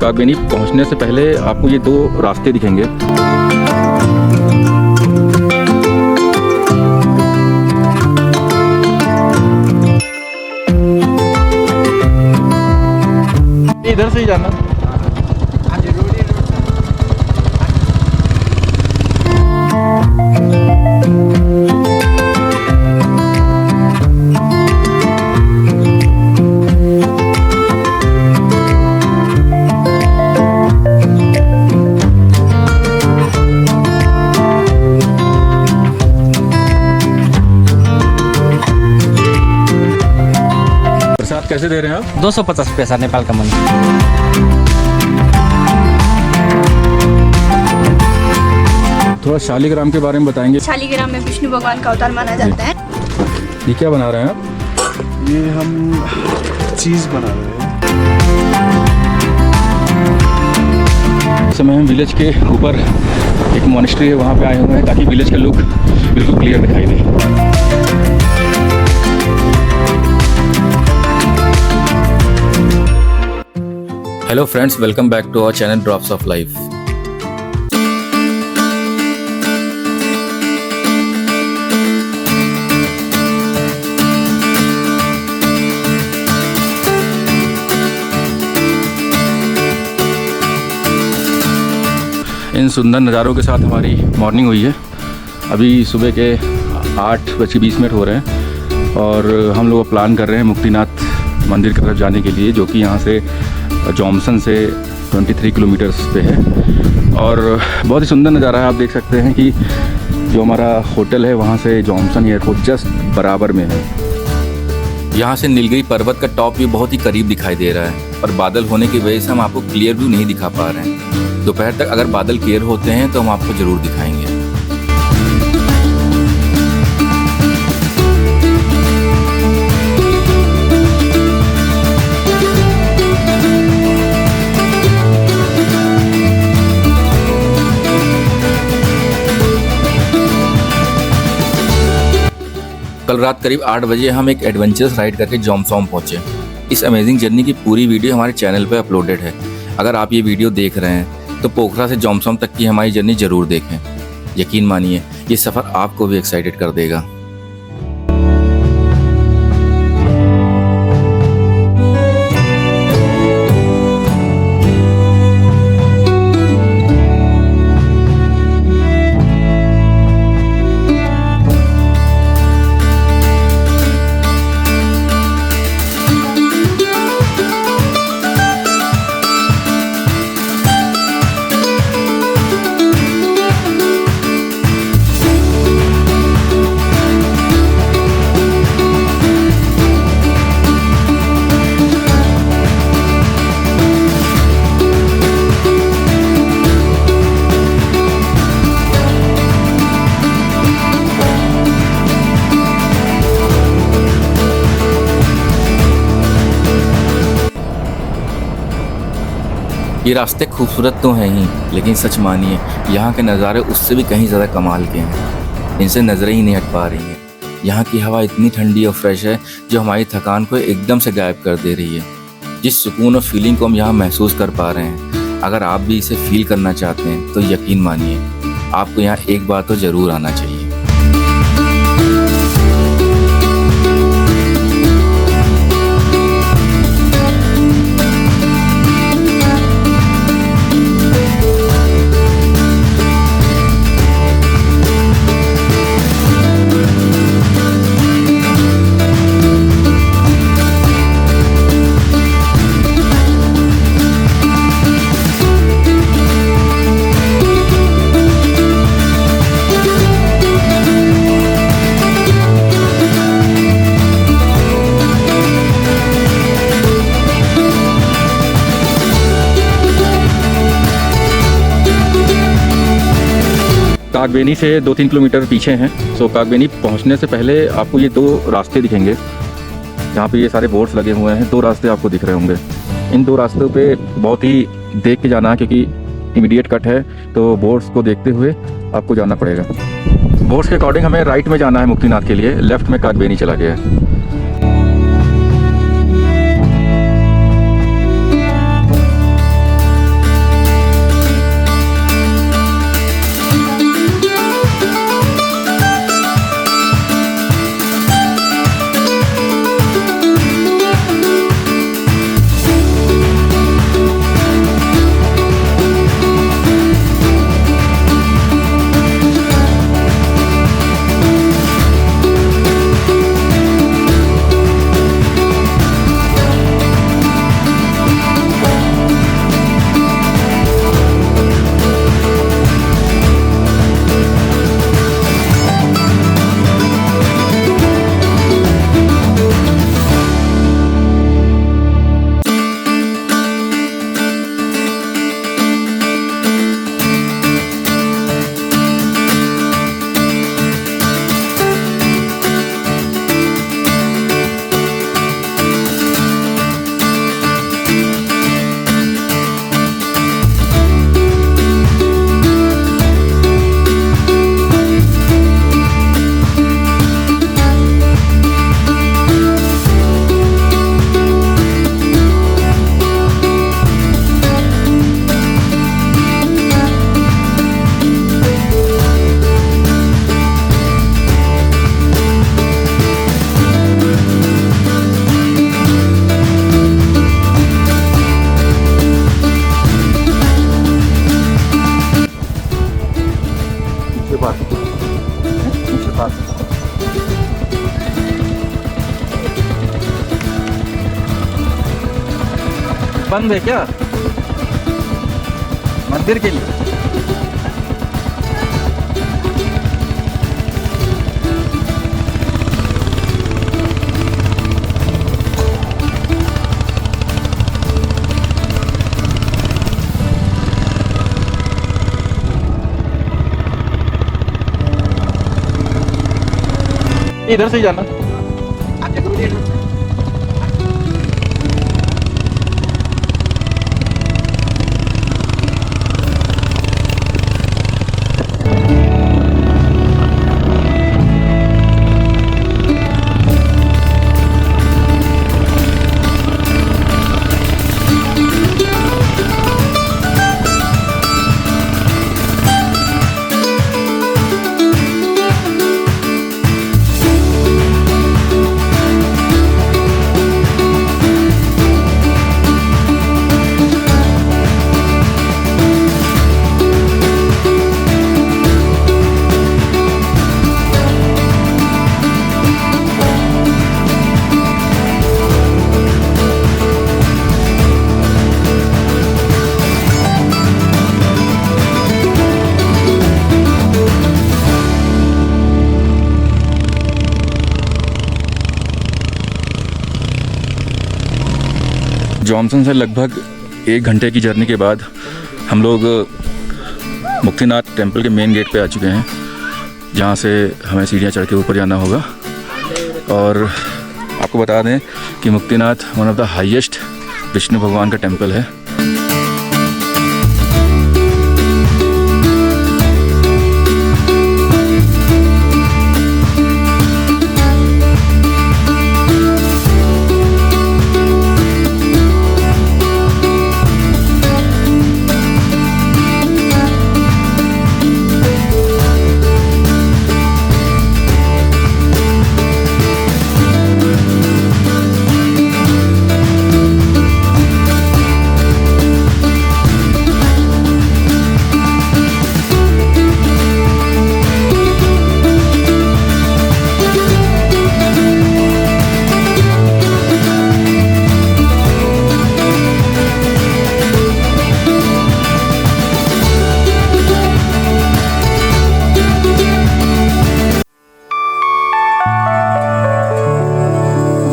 कागबेनी पहुंचने से पहले आपको ये दो रास्ते दिखेंगे। इधर से ही जाना। कैसे दे रहे हैं आप? 250 पैसा नेपाल का मनी। थोड़ा शालिग्राम के बारे में बताएंगे। शालिग्राम में विष्णु भगवान का अवतार माना जाता है। ये क्या बना रहे हैं आप? ये हम चीज़ बना रहे हैं। इस समय हम विलेज के ऊपर एक मॉनेस्ट्री है, वहाँ पे आए हुए हैं ताकि विलेज का लुक बिल्कुल क्लियर दिखाई दे। Hello friends, welcome back to our channel drops of life. इन सुंदर नज़ारों के साथ हमारी मॉर्निंग हुई है। अभी सुबह के 8:20 हो रहे हैं और हम लोग प्लान कर रहे हैं मुक्तिनाथ मंदिर की तरफ जाने के लिए, जो कि यहाँ से जॉमसन से 23 किलोमीटर्स पे है। और बहुत ही सुंदर नज़ारा है। आप देख सकते हैं कि जो हमारा होटल है वहाँ से जॉमसन एयरपोर्ट जस्ट बराबर में है। यहाँ से नीलगिरी पर्वत का टॉप भी बहुत ही करीब दिखाई दे रहा है, और बादल होने की वजह से हम आपको क्लियर व्यू नहीं दिखा पा रहे हैं। दोपहर तक अगर बादल क्लियर होते हैं तो हम आपको ज़रूर दिखाएंगे। कल रात करीब 8 बजे हम एक एडवेंचरस राइड करके जोमसोम पहुंचे। इस अमेजिंग जर्नी की पूरी वीडियो हमारे चैनल पर अपलोडेड है। अगर आप ये वीडियो देख रहे हैं तो पोखरा से जोमसोम तक की हमारी जर्नी जरूर देखें। यकीन मानिए ये सफ़र आपको भी एक्साइटेड कर देगा। ये रास्ते खूबसूरत तो हैं ही, लेकिन सच मानिए यहाँ के नज़ारे उससे भी कहीं ज़्यादा कमाल के हैं। इनसे नज़रें ही नहीं हट पा रही हैं। यहाँ की हवा इतनी ठंडी और फ्रेश है जो हमारी थकान को एकदम से गायब कर दे रही है। जिस सुकून और फीलिंग को हम यहाँ महसूस कर पा रहे हैं, अगर आप भी इसे फील करना चाहते हैं तो यकीन मानिए आपको यहाँ एक बार तो ज़रूर आना चाहिए। कागबेनी से 2-3 किलोमीटर पीछे हैं। सो कागबेनी पहुंचने से पहले आपको ये दो रास्ते दिखेंगे। यहाँ पे ये सारे बोर्ड्स लगे हुए हैं। दो रास्ते आपको दिख रहे होंगे। इन दो रास्तों पे बहुत ही देख के जाना है, क्योंकि इमीडिएट कट है, तो बोर्ड्स को देखते हुए आपको जाना पड़ेगा। बोर्ड्स के अकॉर्डिंग हमें राइट में जाना है मुक्तिनाथ के लिए, लेफ्ट में कागबेनी चला गया है। बंद है क्या मंदिर के लिए? इधर से ही जाना। जॉनसन से लगभग 1 घंटे की जर्नी के बाद हम लोग मुक्तिनाथ टेम्पल के मेन गेट पे आ चुके हैं, जहाँ से हमें सीढ़ियाँ चढ़ के ऊपर जाना होगा। और आपको बता दें कि Muktinath one of the highest Vishnu भगवान का टेम्पल है।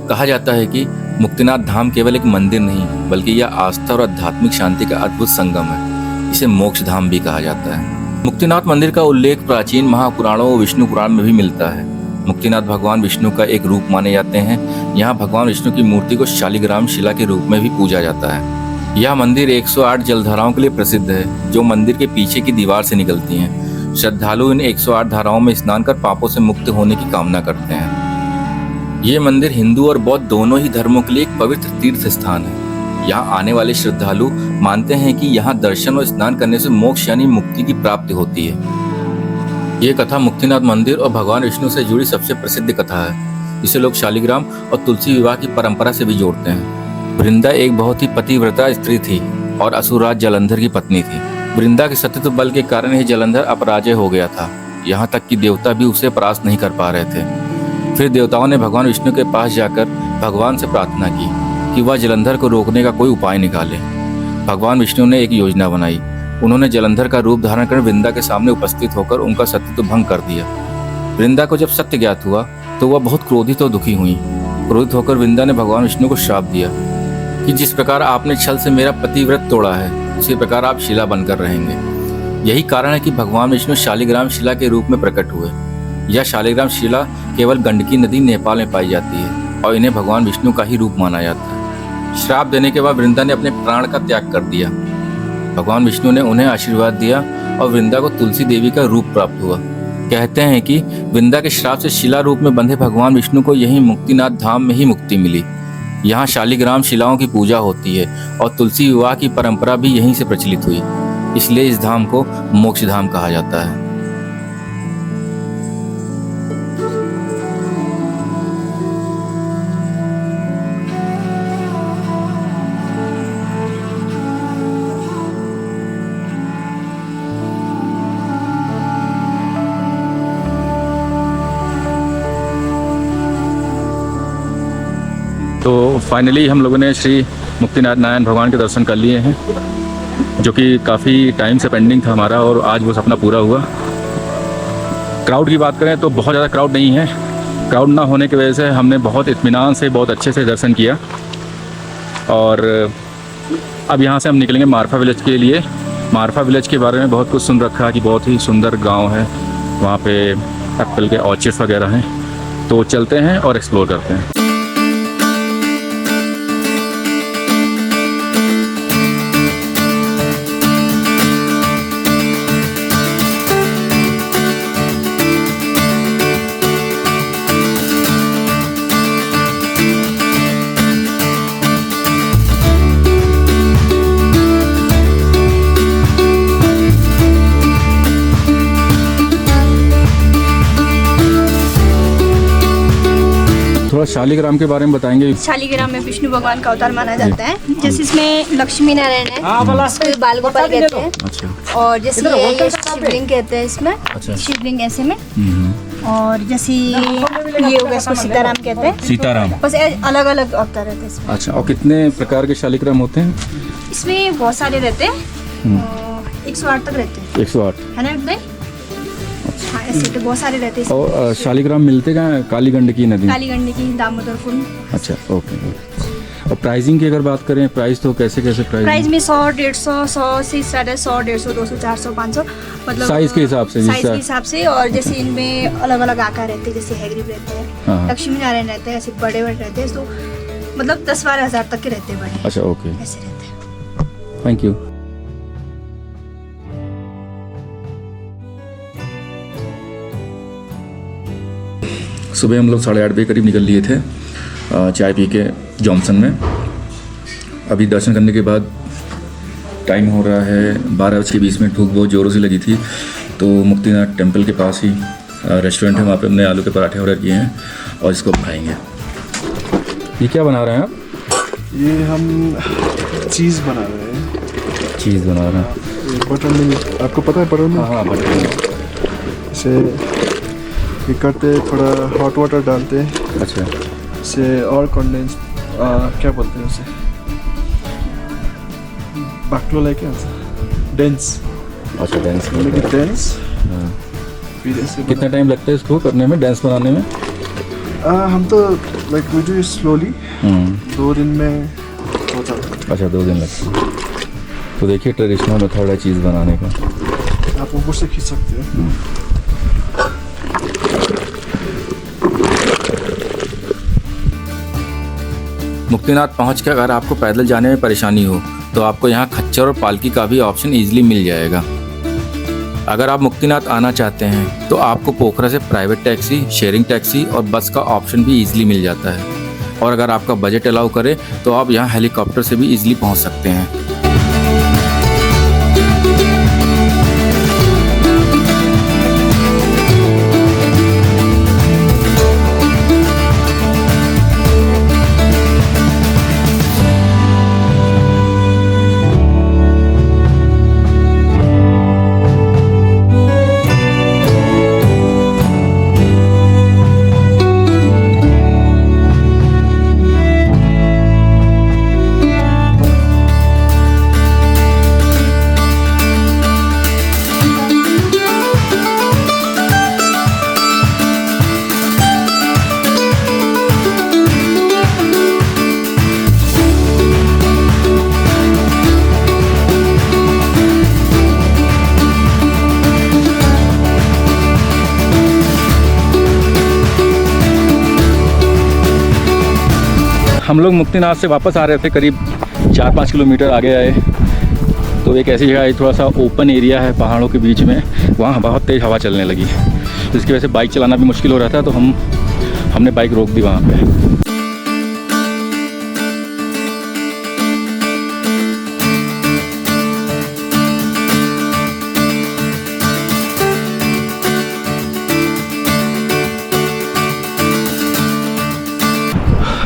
कहा जाता है कि मुक्तिनाथ धाम केवल एक मंदिर नहीं बल्कि यह आस्था और आध्यात्मिक शांति का अद्भुत संगम है। इसे मोक्ष धाम भी कहा जाता है। मुक्तिनाथ मंदिर का उल्लेख प्राचीन महापुराणों और विष्णु पुराण में भी मिलता है। मुक्तिनाथ भगवान विष्णु का एक रूप माने जाते हैं। यहाँ भगवान विष्णु की मूर्ति को शालिग्राम शिला के रूप में भी पूजा जाता है। यह मंदिर 108 जलधाराओं के लिए प्रसिद्ध है, जो मंदिर के पीछे की दीवार से निकलती हैं। श्रद्धालु इन 108 धाराओं में स्नान कर पापों से मुक्त होने की कामना करते हैं। ये मंदिर हिंदू और बौद्ध दोनों ही धर्मों के लिए एक पवित्र तीर्थ स्थान है। यहाँ आने वाले श्रद्धालु मानते हैं कि यहाँ दर्शन और स्नान करने से मोक्ष यानी मुक्ति की प्राप्ति होती है। ये कथा मुक्तिनाथ मंदिर और भगवान विष्णु से जुड़ी सबसे प्रसिद्ध कथा है, जिसे लोग शालिग्राम और तुलसी विवाह की परंपरा से भी जोड़ते हैं। वृंदा एक बहुत ही पतिव्रता स्त्री थी और असुरराज जलंधर की पत्नी थी। वृंदा के सतीत्व बल के कारण ही जलंधर अपराजय हो गया था। यहाँ तक कि देवता भी उसे परास्त नहीं कर पा रहे थे। फिर देवताओं ने भगवान विष्णु के पास जाकर भगवान से प्रार्थना की कि वह जलंधर को रोकने का कोई उपाय निकाले। भगवान विष्णु ने एक योजना बनाई। उन्होंने जलंधर का रूप धारण कर वृंदा के सामने उपस्थित होकर उनका सतीत्व भंग कर दिया। वृंदा को जब सत्य ज्ञात हुआ तो वह बहुत क्रोधित और दुखी हुई। क्रोधित होकर वृंदा ने भगवान विष्णु को श्राप दिया कि जिस प्रकार आपने छल से मेरा पतिव्रत तोड़ा है, उसी प्रकार आप शिला बनकर रहेंगे। यही कारण है कि भगवान विष्णु शालिग्राम शिला के रूप में प्रकट हुए। यह शालिग्राम शिला केवल गंडकी नदी नेपाल में पाई जाती है और इन्हें भगवान विष्णु का ही रूप माना जाता है। श्राप देने के बाद वृंदा ने अपने प्राण का त्याग कर दिया। भगवान विष्णु ने उन्हें आशीर्वाद दिया और वृंदा को तुलसी देवी का रूप प्राप्त हुआ। कहते हैं कि वृंदा के श्राप से शिला रूप में बंधे भगवान विष्णु को यही मुक्तिनाथ धाम में ही मुक्ति मिली। यहाँ शालिग्राम शिलाओं की पूजा होती है और तुलसी विवाह की परंपरा भी यहीं से प्रचलित हुई। इसलिए इस धाम को मोक्ष धाम कहा जाता है। तो फाइनली हम लोगों ने श्री मुक्तिनारायण भगवान के दर्शन कर लिए हैं, जो कि काफ़ी टाइम से पेंडिंग था हमारा, और आज वो सपना पूरा हुआ। क्राउड की बात करें तो बहुत ज़्यादा क्राउड नहीं है। क्राउड ना होने की वजह से हमने बहुत इत्मीनान से, बहुत अच्छे से दर्शन किया। और अब यहाँ से हम निकलेंगे मारफा विलेज के लिए। मारफा विलेज के बारे में बहुत कुछ सुन रखा है कि बहुत ही सुंदर गांव है, वहाँ पे एप्पल के ऑर्चिड्स वगैरह हैं। तो चलते हैं और एक्सप्लोर करते हैं। थोड़ा शालिग्राम के बारे में बताएंगे। शालिग्राम में विष्णु भगवान का अवतार माना जाता है। जैसे इसमें लक्ष्मी नारायण है, इसको बाल गोपाल कहते हैं। अच्छा। और जैसे ये शिवलिंग कहते हैं इसमें। अच्छा। शिवलिंग ऐसे में। और जैसे ये हो गया, इसको सीताराम कहते हैं। सीताराम। बस अलग अलग अवतार रहते हैं इसमें। अच्छा। और कितने प्रकार के शालिग्राम होते हैं? इसमें बहुत सारे रहते हैं, 108 तक रहते हैं। 108 है ना भाई? हाँ, ऐसे तो बहुत सारे रहते हैं। और शालिग्राम मिलते कहाँ हैं? काली गंडकी नदी, काली गंडकी, दामोदर कुंड। अच्छा, ओके। और प्राइसिंग की अगर बात करें, प्राइस तो कैसे कैसे प्राइस में 100, 150, 100 से स्टार्ट है। 100, 150, 200, 400, 500, मतलब साइज के हिसाब से। साइज के हिसाब से। और जैसे इनमें अलग अलग आकार रहते हैं, जैसे हैग्रीव रहते हाँ। हैं, लक्ष्मी नारायण रहते हैं, ऐसे बड़े बड़े रहते हैं। तो मतलब 10-12 हज़ार तक के रहते हैं बड़े। अच्छा, ओके, ऐसे रहते हैं। Thank you. सुबह हम लोग 8:30 बजे करीब निकल लिए थे चाय पी के जॉनसन में। अभी दर्शन करने के बाद टाइम हो रहा है 12:20। भूख बहुत ज़ोरों से लगी थी, तो मुक्तिनाथ टेम्पल के पास ही रेस्टोरेंट है, वहाँ पे हमने आलू के पराठे ऑर्डर किए हैं और इसको खाएंगे। ये क्या बना रहे हैं आप? ये हम चीज़ बना रहे हैं। चीज़ बना रहे हैं। बटर मिल्क, आपको पता है बटर मिल्क? हाँ, बटर मिल्क। इसे ये करते, थोड़ा हॉट वाटर डालते हैं। अच्छा। इसे और कंडेंस, क्या बोलते हैं उसे, बाक्लोला क्या, डेंस। अच्छा, डेंस। डेंस। फिर ऐसे कितना टाइम लगता है इसको करने में, डेंस बनाने में? हम तो लाइक वी डू स्लोली। 2 दिन में हो जाता है। अच्छा, 2 दिन लगते हैं। तो देखिए, ट्रेडिशनल मेथड है चीज़ बनाने का। आप ऊपर से खींच सकते हैं। मुक्तिनाथ पहुंचकर अगर आपको पैदल जाने में परेशानी हो तो आपको यहाँ खच्चर और पालकी का भी ऑप्शन ईजिली मिल जाएगा। अगर आप मुक्तिनाथ आना चाहते हैं तो आपको पोखरा से प्राइवेट टैक्सी, शेयरिंग टैक्सी और बस का ऑप्शन भी ईजिली मिल जाता है। और अगर आपका बजट अलाउ करे तो आप यहाँ हेलीकॉप्टर से भी ईजिली पहुँच सकते हैं। हम लोग मुक्तिनाथ से वापस आ रहे थे, करीब 4-5 किलोमीटर आगे आए तो एक ऐसी जगह है, थोड़ा सा ओपन एरिया है पहाड़ों के बीच में, वहाँ बहुत तेज़ हवा चलने लगी। जिसकी वजह से बाइक चलाना भी मुश्किल हो रहा था, तो हमने बाइक रोक दी वहाँ पे।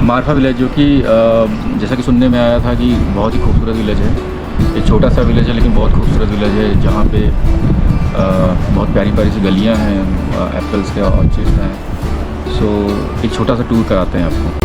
मारफा विलेज, जो कि जैसा कि सुनने में आया था कि बहुत ही खूबसूरत विलेज है। एक छोटा सा विलेज है लेकिन बहुत खूबसूरत विलेज है, जहाँ पे बहुत प्यारी प्यारी सी गलियाँ हैं, एप्पल्स के ऑर्चिड्स हैं। सो एक छोटा सा टूर कराते हैं आपको।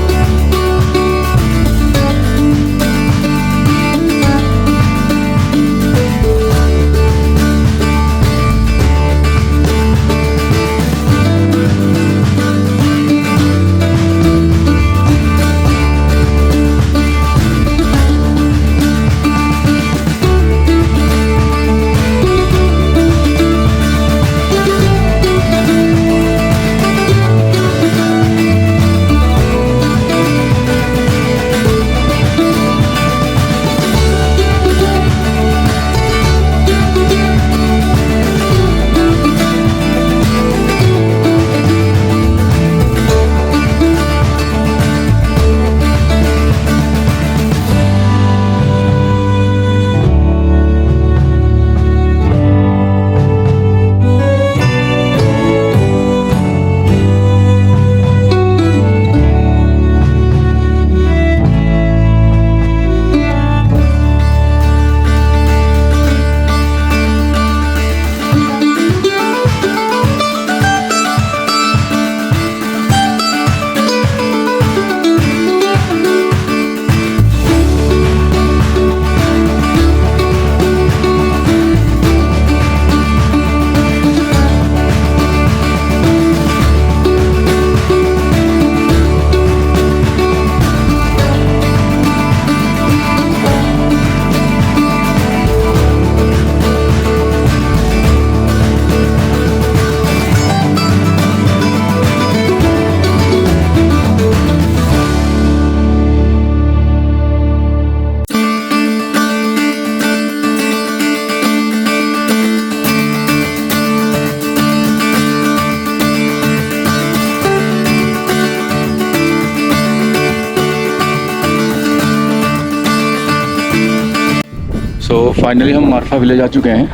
फाइनली हम मारफा विलेज आ चुके हैं।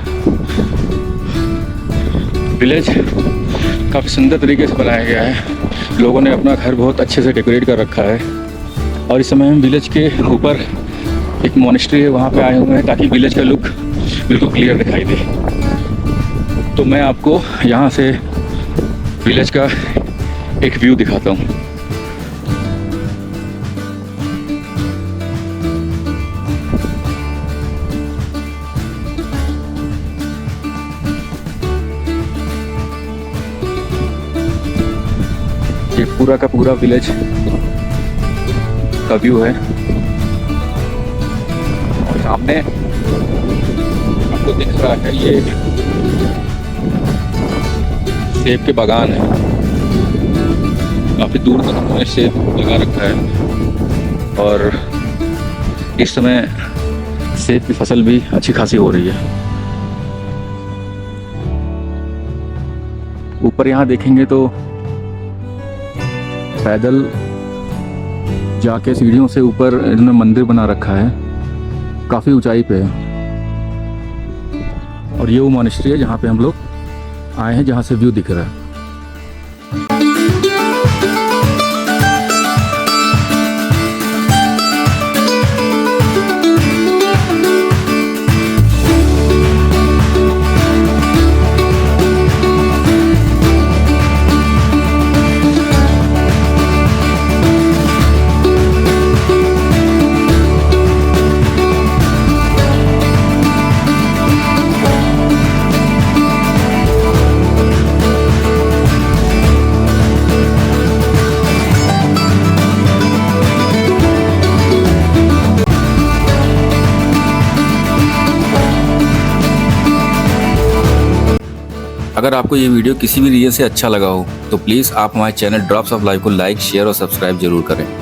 विलेज काफ़ी सुंदर तरीके से बनाया गया है। लोगों ने अपना घर बहुत अच्छे से डेकोरेट कर रखा है। और इस समय हम विलेज के ऊपर एक मोनेस्ट्री है, वहाँ पे आए हुए हैं ताकि विलेज का लुक बिल्कुल क्लियर दिखाई दे। तो मैं आपको यहाँ से विलेज का एक व्यू दिखाता हूँ। ये पूरा का पूरा विलेज का व्यू है और सामने आपको दिख रहा है ये सेब के बागान है। काफ़ी दूर तक हमने सेब लगा रखा है और इस समय सेब की फसल भी अच्छी खासी हो रही है। ऊपर यहाँ देखेंगे तो पैदल जाके सीढ़ियों से ऊपर इन्होंने मंदिर बना रखा है, काफ़ी ऊंचाई पे है। और ये वो मॉनेस्ट्री है जहाँ पे हम लोग आए हैं, जहाँ से व्यू दिख रहा है। अगर आपको ये वीडियो किसी भी रीजन से अच्छा लगा हो तो प्लीज़ आप हमारे चैनल ड्रॉप्स ऑफ लाइफ को लाइक, शेयर और सब्सक्राइब जरूर करें।